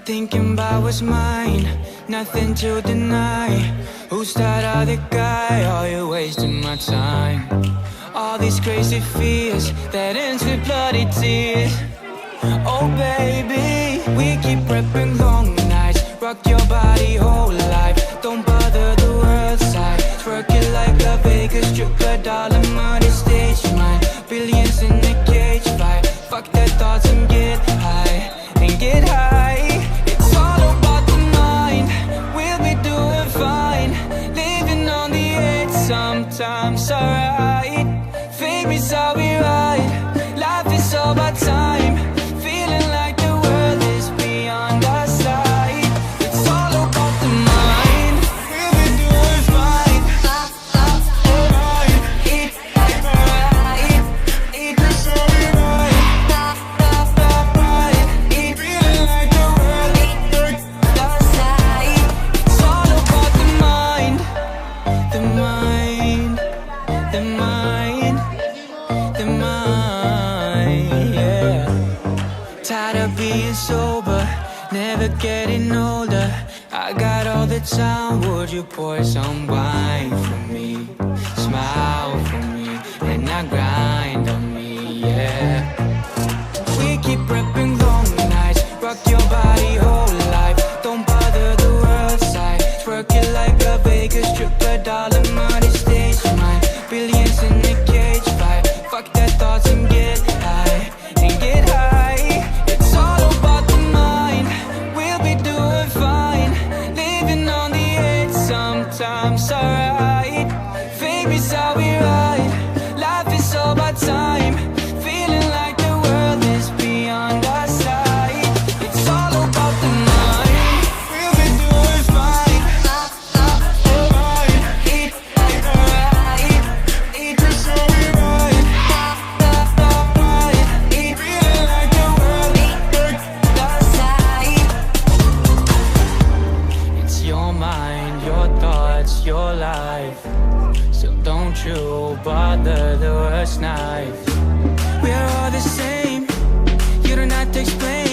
Thinking about what's mine, nothing to deny. Who's that other guy? Are you wasting my time? All these crazy fears that ends with bloody tears. Oh baby, we keep prepping long nights. Rock your body whole life. Don't bother the world side. Twerk it like a Vegas stripper, dollar money stage mine. Billions in a cage fight. Fuck their thoughts and get high. And get high. It's all about the mind. We'll be doing fine. Living on the edge, sometimes alright. Fake me's how we ride. Life is all about time. Feeling like the world is beyond our sight. It's all about the mind. We'll be doing fine. Alright. It's alright. It's how we ride. Feeling like the world is beyond our sight. It's all about the mind. The mind. The mind. The mind, yeah. Tired of being sober, never getting older. I got all the time, would you pour some wine for me? Smile for me, and I grind on me, yeah. We keep prepping long nights, rock your body whole life. Don't bother the world side, twerk it like a Vegas stripper, dollar money stage mine. Billions in a cage fight. Fuck their thoughts and get high, and get high. It's all about the mind. We'll be doing fine. Living on the edge, sometimes alright. Fake me's how we ride. Life is all about time. Feeling like the world is beyond our sight. It's all about the mind. We'll be doing fine. Alright. It's alright. It's how we ride. Feeling like the world is beyond our sight. It's your mind, your thoughts, your life. So don't you bother the worst knife. We're all the same. You don't have to explain.